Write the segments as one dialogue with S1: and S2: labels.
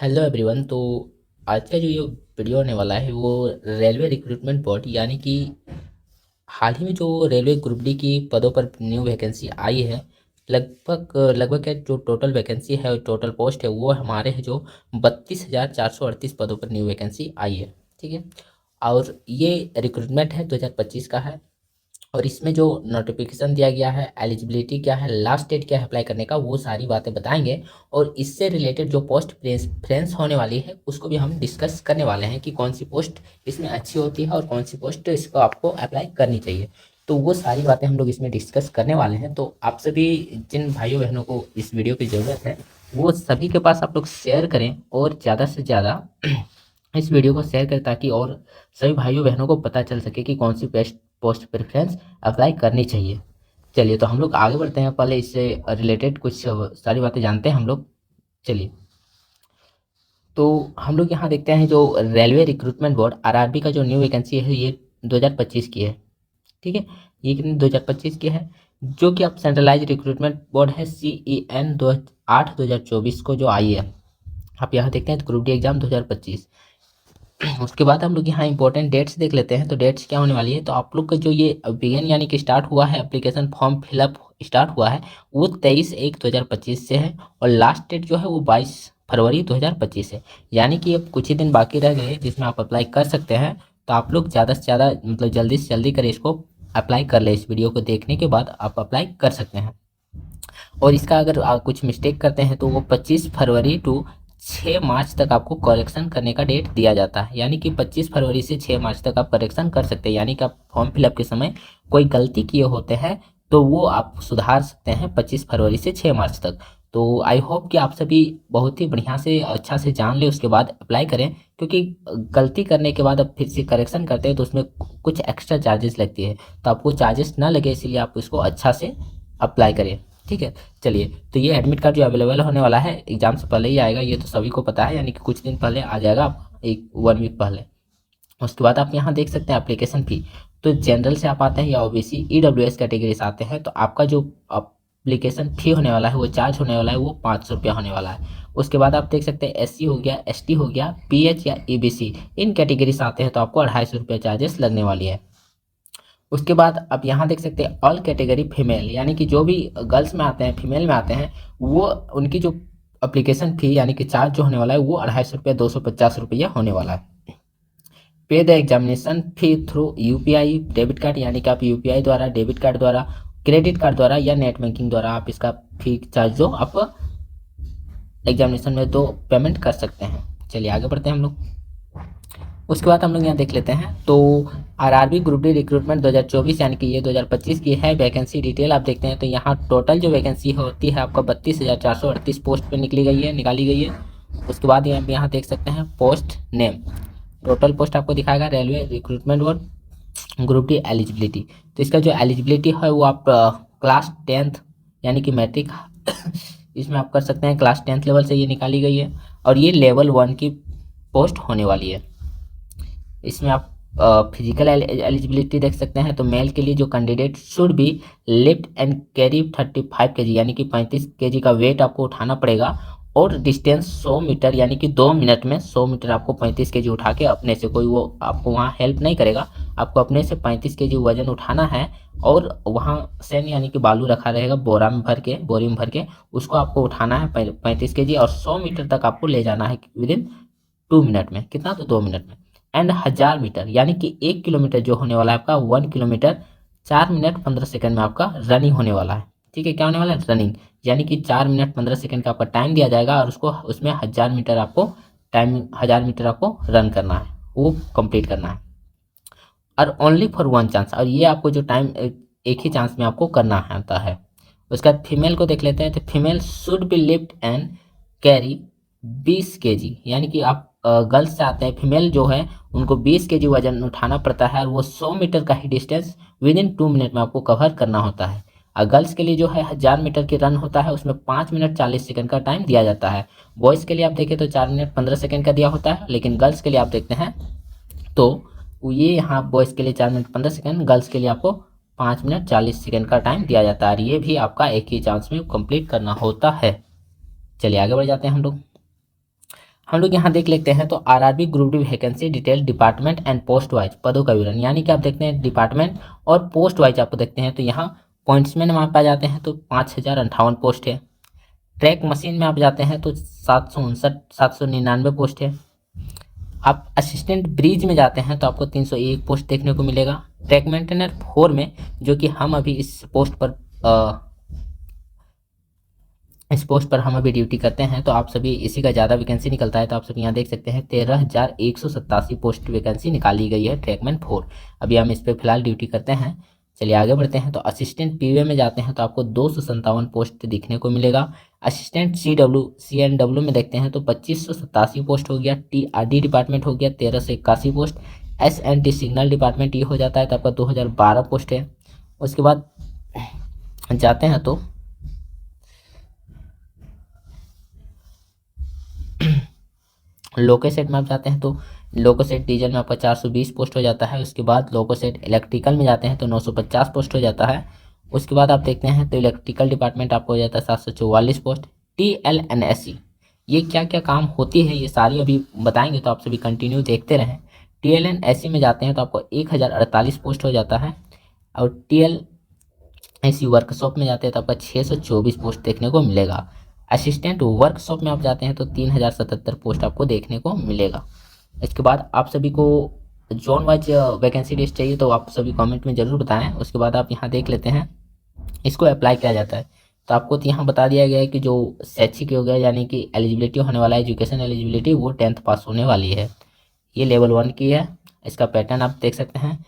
S1: Hello everyone. तो आज का जो ये वीडियो होने वाला है वो रेलवे रिक्रूटमेंट बोर्ड यानी कि हाल ही में जो रेलवे ग्रुप डी की पदों पर न्यू वैकेंसी आई है। लगभग लगभग क्या जो टोटल वैकेंसी है टोटल पोस्ट है वो हमारे है जो 32,438 पदों पर न्यू वैकेंसी आई है। ठीक है। और ये रिक्रूटमेंट है 2025 का है। और इसमें जो नोटिफिकेशन दिया गया है, एलिजिबिलिटी क्या है, लास्ट डेट क्या है अप्लाई करने का, वो सारी बातें बताएंगे। और इससे रिलेटेड जो पोस्ट प्रेफरेंस होने वाली है उसको भी हम डिस्कस करने वाले हैं कि कौन सी पोस्ट इसमें अच्छी होती है और कौन सी पोस्ट इसको आपको अप्लाई करनी चाहिए। तो वो सारी बातें हम लोग इसमें डिस्कस करने वाले हैं। तो आप सभी जिन भाइयों बहनों को इस वीडियो की ज़रूरत है वो सभी के पास आप लोग शेयर करें और ज़्यादा से ज़्यादा इस वीडियो को शेयर करें ताकि और सभी भाइयों बहनों को पता चल सके कि कौन सी बेस्ट पोस्ट प्रेफरेंस अप्लाई करनी चाहिए। चलिए तो हम लोग आगे बढ़ते हैं, पहले इससे रिलेटेड कुछ सारी बातें जानते हैं हम लोग। चलिए तो हम लोग यहाँ देखते हैं जो रेलवे रिक्रूटमेंट बोर्ड आरआरबी का जो न्यू वैकेंसी है ये 2025 की है। ठीक है। ये कितनी 2025 की है। जो कि अब सेंट्रलाइज रिक्रूटमेंट बोर्ड है CEN 8/2024 को जो आई है। आप यहाँ देखते हैं ग्रुप डी एग्जाम 2025। उसके बाद हम लोग यहाँ इंपॉर्टेंट डेट्स देख लेते हैं। तो डेट्स क्या होने वाली है, तो आप लोग का जो ये बिगिन यानी कि स्टार्ट हुआ है, एप्लीकेशन फॉर्म फिलअप स्टार्ट हुआ है वो 23/1/2025 से है। और लास्ट डेट जो है वो 22 फरवरी 2025 है। यानी कि अब कुछ ही दिन बाकी रह गए जिसमें आप अप्लाई कर सकते हैं। तो आप लोग ज़्यादा से ज़्यादा मतलब जल्दी से जल्दी करें इसको, अप्लाई कर ले। इस वीडियो को देखने के बाद आप अप्लाई कर सकते हैं। और इसका अगर आप कुछ मिस्टेक करते हैं तो वो 25 फरवरी टू 6 मार्च तक आपको करेक्शन करने का डेट दिया जाता है। यानी कि 25 फरवरी से 6 मार्च तक आप करेक्शन कर सकते हैं। यानी कि आप फॉर्म फिलअप के समय कोई गलती किए होते हैं तो वो आप सुधार सकते हैं 25 फरवरी से 6 मार्च तक। तो आई होप कि आप सभी बहुत ही बढ़िया से अच्छा से जान लें उसके बाद अप्लाई करें। क्योंकि गलती करने के बाद अब फिर से करेक्शन करते हैं तो उसमें कुछ एक्स्ट्रा चार्जेस लगती है। तो आपको चार्जेस ना लगे इसीलिए आप इसको अच्छा से अप्लाई करें। ठीक है। चलिए तो ये एडमिट कार्ड जो अवेलेबल होने वाला है एग्जाम से पहले ही आएगा, ये तो सभी को पता है। यानी कि कुछ दिन पहले आ जाएगा, एक 1 वीक पहले। उसके बाद आप यहाँ देख सकते हैं एप्लीकेशन फ़ी। तो जनरल से आप आते हैं या OBC EWS कैटेगरी से आते हैं तो आपका जो एप्लीकेशन फ़ी होने वाला है वो चार्ज होने वाला है वो 500 रुपया होने वाला है। उसके बाद आप देख सकते हैं SC हो गया, ST हो गया, PH या EBC इन कैटेगरी से आते हैं तो आपको 250 रुपया चार्जेस लगने वाली है। उसके बाद आप यहाँ देख सकते हैं ऑल कैटेगरी फीमेल, यानी कि जो भी गर्ल्स में आते हैं फीमेल में आते हैं वो उनकी जो अप्लीकेशन फ़ी यानी कि चार्ज जो होने वाला है वो 250 रुपया 250 रुपया होने वाला है। पे the examination fee through UPI debit card, यानी कि आप UPI द्वारा, डेबिट कार्ड द्वारा, क्रेडिट कार्ड द्वारा या नेट बैंकिंग द्वारा आप इसका फ़ी चार्ज जो आप एग्जामिनेशन में तो पेमेंट कर सकते हैं। चलिए आगे बढ़ते हैं हम लोग। उसके बाद हम लोग यहाँ देख लेते हैं तो आरआरबी ग्रुप डी रिक्रूटमेंट 2024 यानी कि ये 2025 की है। वैकेंसी डिटेल आप देखते हैं तो यहाँ टोटल जो वैकेंसी होती है आपका 32,438 पोस्ट पे निकाली गई है। उसके बाद यहाँ देख सकते हैं पोस्ट नेम, टोटल पोस्ट आपको दिखाएगा रेलवे रिक्रूटमेंट और ग्रुप डी एलिजिबिलिटी। तो इसका जो एलिजिबिलिटी है वो आप क्लास 10th यानी कि मैट्रिक इसमें आप कर सकते हैं। क्लास 10th लेवल से ये निकाली गई है और ये लेवल 1 की पोस्ट होने वाली है। इसमें आप फिजिकल एलिजिबिलिटी देख सकते हैं। तो मेल के लिए जो candidate should be lift and carry 35 kg, यानी कि 35 kg का वेट आपको उठाना पड़ेगा। और डिस्टेंस 100 मीटर, यानी कि 2 मिनट में 100 मीटर आपको 35 kg उठा के अपने से, कोई वो आपको वहाँ हेल्प नहीं करेगा, आपको अपने से 35 kg वजन उठाना है। और वहाँ सैंड यानी कि बालू रखा रहेगा बोरी में भर के उसको आपको उठाना है 35 kg और 100 मीटर तक आपको ले जाना है विदिन 2 मिनट में। कितना, तो 2 मिनट में। एंड 1000 मीटर यानी कि 1 किलोमीटर जो होने वाला है आपका 1 किलोमीटर 4 मिनट 15 सेकंड में आपका रनिंग होने वाला है। ठीक है, क्या होने वाला है, रनिंग। यानी कि 4 मिनट 15 सेकंड का आपका टाइम दिया जाएगा और उसमें 1000 मीटर आपको 1000 मीटर आपको रन करना है, वो कंप्लीट करना है। और ओनली फॉर 1 चांस, और ये आपको जो टाइम एक ही चांस में आपको करना आता है। उसके बाद फीमेल को देख लेते हैं। तो female should be lift and carry 20 kg, यानी कि आप गर्ल्स से आते हैं, फीमेल जो है उनको 20 kg वजन उठाना पड़ता है और वो 100 मीटर का ही डिस्टेंस विदिन 2 मिनट में आपको कवर करना होता है। और गर्ल्स के लिए जो है 1000 मीटर की रन होता है, उसमें 5 मिनट 40 सेकंड का टाइम दिया जाता है। बॉयज़ के लिए आप देखें तो 4 मिनट 15 सेकंड का दिया होता है, लेकिन गर्ल्स के लिए आप देखते हैं तो ये यहाँ बॉयज़ के लिए 4 मिनट 15 सेकंड, गर्ल्स के लिए आपको 5 मिनट 40 सेकंड का टाइम दिया जाता है। और ये भी आपका एक ही चांस में कंप्लीट करना होता है। चलिए आगे बढ़ जाते हैं हम लोग। हम लोग यहाँ देख लेते हैं तो RRB group D vacancy detail department and post wise पदों का विवरण, यानी कि आप देखते हैं डिपार्टमेंट और पोस्ट वाइज आपको देखते हैं तो यहाँ पॉइंट्समैन में आप आ जाते हैं तो 5058 पोस्ट है। ट्रैक मशीन में आप जाते हैं तो 799 पोस्ट है। आप असिस्टेंट ब्रिज में जाते हैं तो आपको 301 पोस्ट देखने को मिलेगा। ट्रैक मेंटेनर 4 में, जो कि हम अभी इस पोस्ट पर हम अभी ड्यूटी करते हैं, तो आप सभी इसी का ज़्यादा वैकेंसी निकलता है। तो आप सभी यहाँ देख सकते हैं 13,187 पोस्ट वैकेंसी निकाली गई है ट्रैकमैन 4। अभी हम इस पर फिलहाल ड्यूटी करते हैं। चलिए आगे बढ़ते हैं। तो असिस्टेंट पीवे में जाते हैं तो आपको 257 पोस्ट देखने को मिलेगा। असिस्टेंट CNW में देखते हैं तो 2587 पोस्ट हो गया। TRD डिपार्टमेंट हो गया 1381 पोस्ट। SNT सिग्नल डिपार्टमेंट ये हो जाता है तो आपका 2012 पोस्ट है। उसके बाद जाते हैं तो लोकोसेट में आप जाते हैं तो लोकोसेट डीजल में आपका 420 पोस्ट हो जाता है। उसके बाद लोकोसेट इलेक्ट्रिकल में जाते हैं तो 950 पोस्ट हो जाता है। उसके बाद आप देखते हैं तो इलेक्ट्रिकल डिपार्टमेंट आपको हो जाता है 744 पोस्ट। TLNSE ये क्या क्या काम होती है ये सारी अभी बताएंगे, तो आप सभी कंटिन्यू देखते रहें। TLNSE में जाते हैं तो आपको 1048 पोस्ट हो जाता है। और TLNSE वर्कशॉप में जाते हैं तो आपका 624 पोस्ट देखने को मिलेगा। असिस्टेंट वर्कशॉप में आप जाते हैं तो 3077 पोस्ट आपको देखने को मिलेगा। इसके बाद आप सभी को जोन वाइज वैकेंसी लिस्ट चाहिए तो आप सभी कमेंट में ज़रूर बताएं। उसके बाद आप यहाँ देख लेते हैं इसको अप्लाई किया जाता है तो आपको तो यहाँ बता दिया गया है कि जो शैक्षिक हो गया यानी कि एलिजिबिलिटी होने वाला है, एजुकेशन एलिजिबिलिटी, वो 10th पास होने वाली है। ये लेवल 1 की है। इसका पैटर्न आप देख सकते हैं।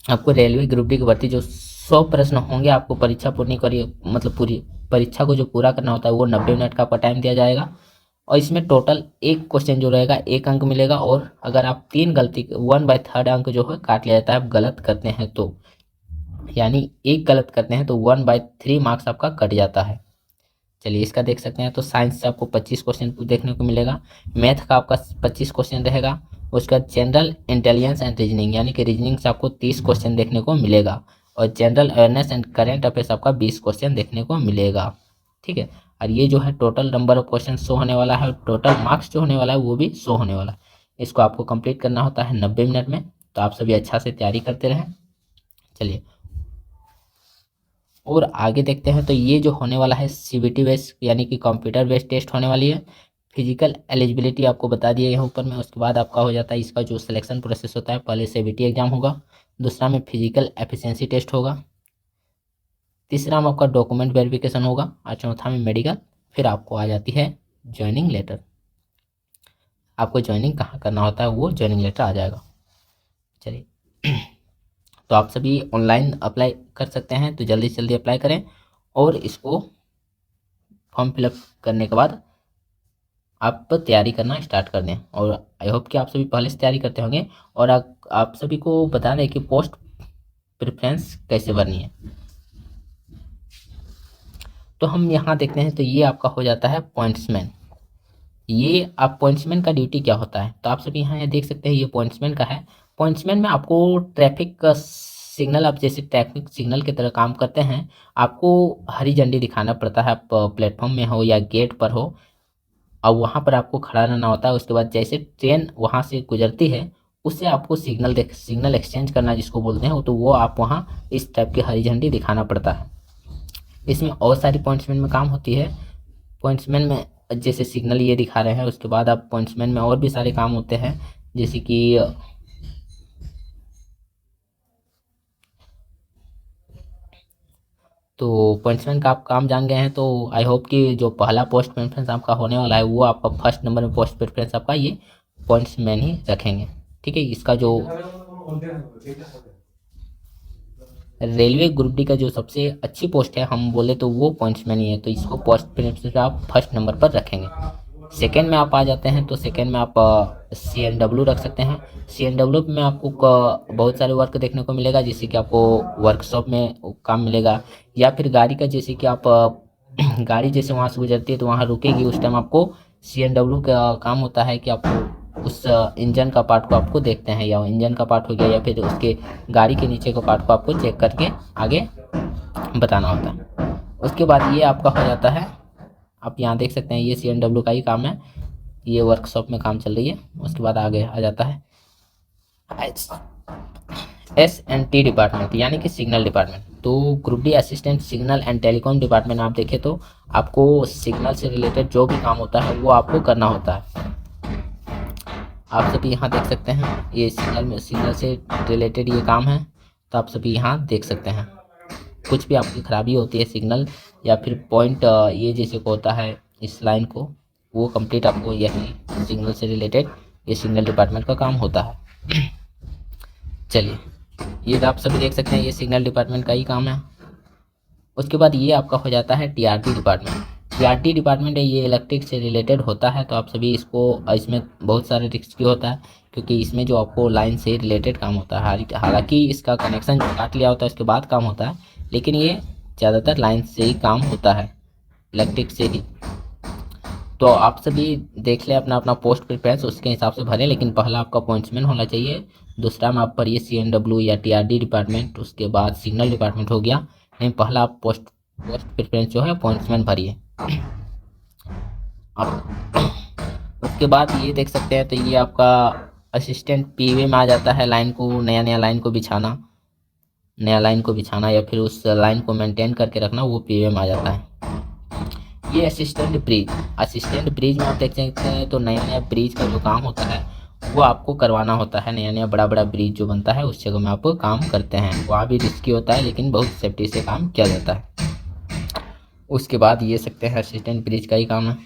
S1: आपको रेलवे ग्रुप डी की भर्ती जो 100 प्रश्न होंगे, आपको परीक्षा पूरी करिए, मतलब पूरी परीक्षा को जो पूरा करना होता है वो 90 मिनट का आपका टाइम दिया जाएगा। और इसमें टोटल एक क्वेश्चन जो रहेगा 1 अंक मिलेगा। और अगर आप 3 गलती 1/3 अंक जो है काट लिया जाता है आप गलत करते हैं तो, यानी एक गलत करते हैं तो 1/3 मार्क्स आपका कट जाता है। चलिए इसका देख सकते हैं। तो साइंस से आपको 25 क्वेश्चन देखने को मिलेगा। मैथ का आपका 25 क्वेश्चन रहेगा। उसका जनरल इंटेलिजेंस एंड रीजनिंग यानी कि रीजनिंग से आपको 30 क्वेश्चन देखने को मिलेगा। और general awareness and current affairs आपका 20 क्वेश्चन देखने को मिलेगा। ठीक है। और ये जो है total number of question show होने वाला है और टोटल मार्क्स जो होने वाला है वो भी शो होने वाला है। इसको आपको कंप्लीट करना होता है 90 मिनट में। तो आप सभी अच्छा से तैयारी करते रहें। चलिए और आगे देखते हैं। तो ये जो होने वाला है CBT बेस्ड यानी कि कंप्यूटर बेस्ड टेस्ट होने वाली है। फिजिकल एलिजिबिलिटी आपको बता दिया यहाँ ऊपर में। उसके बाद आपका हो जाता है इसका जो सिलेक्शन प्रोसेस होता है, पहले CBT एग्जाम होगा, दूसरा में फिजिकल एफिशिएंसी टेस्ट होगा, तीसरा में आपका डॉक्यूमेंट वेरिफिकेशन होगा और चौथा में मेडिकल। फिर आपको आ जाती है ज्वाइनिंग लेटर। आपको ज्वाइनिंग कहाँ करना होता है वो ज्वाइनिंग लेटर आ जाएगा। चलिए तो आप सभी ऑनलाइन अप्लाई कर सकते हैं तो जल्दी से जल्दी अप्लाई करें और इसको फॉर्म फिलअप करने के बाद आप तैयारी करना स्टार्ट कर दें। और आई होप कि आप सभी पहले से तैयारी करते होंगे। और आप सभी को बता दें कि पोस्ट प्रेफरेंस कैसे भरनी है। तो हम यहाँ देखते हैं तो ये आपका हो जाता है पॉइंट्समैन। ये आप पॉइंट्समैन का ड्यूटी क्या होता है तो आप सभी यहाँ देख सकते हैं ये पॉइंट्समैन का है। पॉइंट्समैन में आपको ट्रैफिक का सिग्नल, आप जैसे ट्रैफिक सिग्नल की तरह काम करते हैं, आपको हरी झंडी दिखाना पड़ता है। आप प्लेटफॉर्म में हो या गेट पर हो और वहाँ पर आपको खड़ा रहना होता है। उसके बाद जैसे ट्रेन वहाँ से गुजरती है उससे आपको सिग्नल एक्सचेंज करना जिसको बोलते हैं, तो वो आप वहाँ इस टाइप की हरी झंडी दिखाना पड़ता है। इसमें और सारी पॉइंट्समैन में काम होती है। पॉइंट्समैन में जैसे सिग्नल ये दिखा रहे हैं, उसके बाद आप पॉइंट्समैन में और भी सारे काम होते हैं जैसे कि तो पॉइंट्समैन का आप काम जान गए हैं। तो आई होप कि जो पहला पोस्ट प्रेफरेंस आपका होने वाला है वो आपका फर्स्ट नंबर में पोस्ट प्रेफरेंस आपका ये पॉइंट्समैन ही रखेंगे। ठीक है। इसका जो रेलवे ग्रुप डी का जो सबसे अच्छी पोस्ट है हम बोले तो वो पॉइंट्समैन ही है, तो इसको पोस्ट प्रेफरेंस आप फर्स्ट नंबर पर रखेंगे। सेकेंड में आप आ जाते हैं तो सेकेंड में आप CNW रख सकते हैं। CNW में आपको बहुत सारे वर्क देखने को मिलेगा जैसे कि आपको वर्कशॉप में काम मिलेगा, या फिर गाड़ी का जैसे कि आप गाड़ी जैसे वहाँ से गुजरती है तो वहाँ रुकेगी, उस टाइम आपको CNW का काम होता है कि आपको उस इंजन का पार्ट को आपको देखते हैं, या इंजन का पार्ट हो गया या फिर उसके गाड़ी के नीचे का पार्ट को आपको चेक करके आगे बताना होता है। उसके बाद ये आपका हो जाता है, आप यहाँ देख सकते हैं ये CNW का ही काम है। ये वर्कशॉप में काम चल रही है। उसके बाद आगे आ जाता है S&T डिपार्टमेंट यानी कि सिग्नल डिपार्टमेंट। तो group D assistant signal and telecom department आप देखें तो आपको सिग्नल से रिलेटेड जो भी काम होता है वो आपको करना होता है। आप सभी यहाँ देख सकते हैं ये सिग्नल से रिलेटेड ये काम है, तो आप सभी यहाँ देख सकते हैं। कुछ भी आपकी खराबी होती है सिग्नल या फिर पॉइंट ये जैसे को होता है इस लाइन को, वो कंप्लीट आपको यही सिग्नल से रिलेटेड ये सिग्नल डिपार्टमेंट का काम होता है। चलिए, ये आप सभी देख सकते हैं ये सिग्नल डिपार्टमेंट का ही काम है। उसके बाद ये आपका हो जाता है टीआरटी डिपार्टमेंट। टीआरटी डिपार्टमेंट है ये इलेक्ट्रिक से रिलेटेड होता है, तो आप सभी इसमें बहुत सारे रिस्क भी होता है क्योंकि इसमें जो आपको लाइन से रिलेटेड काम होता है, हालांकि इसका कनेक्शन जो काट लिया होता है उसके बाद काम होता है, लेकिन ये ज़्यादातर लाइन से ही काम होता है, इलेक्ट्रिक से ही। तो आप सभी देख लें अपना अपना पोस्ट प्रेफरेंस उसके हिसाब से भरें, लेकिन पहला आपका पॉइंट्समैन होना चाहिए, दूसरा में आप पर ये CNW या टीआरडी डिपार्टमेंट, उसके बाद सिग्नल डिपार्टमेंट हो गया। नहीं, पहला आप पोस्ट प्रेफरेंस जो है पॉइंट्समैन भरिए। आप उसके बाद ये देख सकते हैं, तो ये आपका असिस्टेंट पीवे में आ जाता है, लाइन को नया लाइन को बिछाना या फिर उस लाइन को मेंटेन करके रखना, वो पीवे में आ जाता है। ये असिस्टेंट ब्रिज में आप देख सकते हैं, तो नया ब्रिज का जो काम होता है वो आपको करवाना होता है। नया बड़ा ब्रिज जो बनता है उस जगह में आप काम करते हैं, वहाँ भी रिस्की होता है लेकिन बहुत सेफ्टी से काम किया जाता है। उसके बाद ये सकते हैं असिस्टेंट ब्रिज का ही काम है।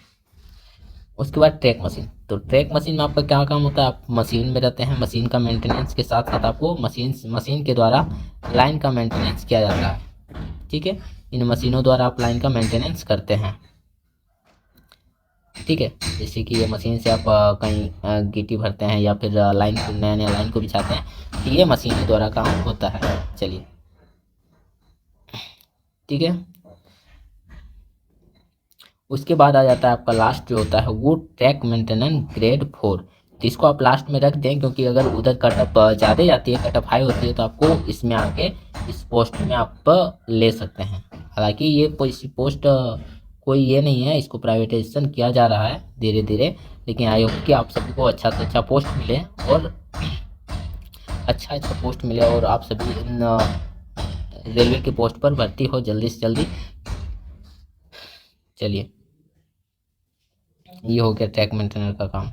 S1: उसके बाद ट्रैक मशीन, तो ट्रैक मशीन में आपका क्या काम होता है, आप मशीन में रहते हैं, मशीन का मेंटेनेंस के साथ साथ आपको मशीन के द्वारा लाइन का मेंटेनेंस किया जाता है। ठीक है, इन मशीनों द्वारा आप लाइन का मेंटेनेंस करते हैं। ठीक है, जैसे कि ये मशीन से आप कहीं गिट्टी भरते हैं या फिर लाइन को नया लाइन को बिछाते हैं, तो ये मशीन के द्वारा काम होता है। चलिए, ठीक है। उसके बाद आ जाता है आपका लास्ट जो होता है वो ट्रैक मेंटेनेंस ग्रेड 4। तो इसको आप लास्ट में रख दें, क्योंकि अगर उधर कटअप ज़्यादा जाती है, कटअप हाई होती है, तो आपको इसमें आके इस पोस्ट में आप ले सकते हैं। हालांकि ये पोस्ट कोई ये नहीं है, इसको प्राइवेटाइजेशन किया जा रहा है धीरे धीरे, लेकिन आई होप कि आप सभी को अच्छा से अच्छा पोस्ट मिले और अच्छा पोस्ट मिले और आप सभी इन रेलवे की पोस्ट पर भर्ती हो जल्दी से जल्दी। चलिए, ये हो गया ट्रैक मेंटेनर का काम।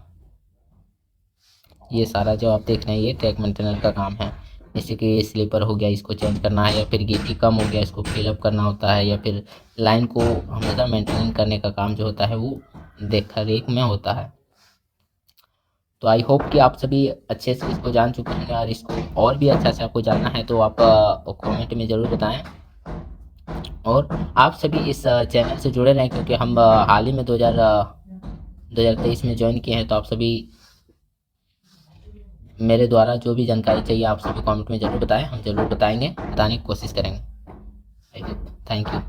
S1: ये सारा जो आप देख रहे हैं ये ट्रैक मेंटेनर का काम है। जैसे कि स्लीपर हो गया, इसको चेंज करना है, या फिर गिट्टी कम हो गया इसको फिलअप करना होता है, या फिर लाइन को हमेशा मेंटेन करने का काम जो होता है वो देख रेख में होता है। तो आई होप कि आप सभी अच्छे से इसको जान चुके हैं, और इसको और भी अच्छा से आपको जानना है तो आप कमेंट में ज़रूर बताएं। और आप सभी इस चैनल से जुड़े रहें, क्योंकि हम हाल ही में 2023 में ज्वाइन किए हैं। तो आप सभी मेरे द्वारा जो भी जानकारी चाहिए आप सभी कमेंट में ज़रूर बताएं, हम ज़रूर बताने की कोशिश करेंगे। Thank you.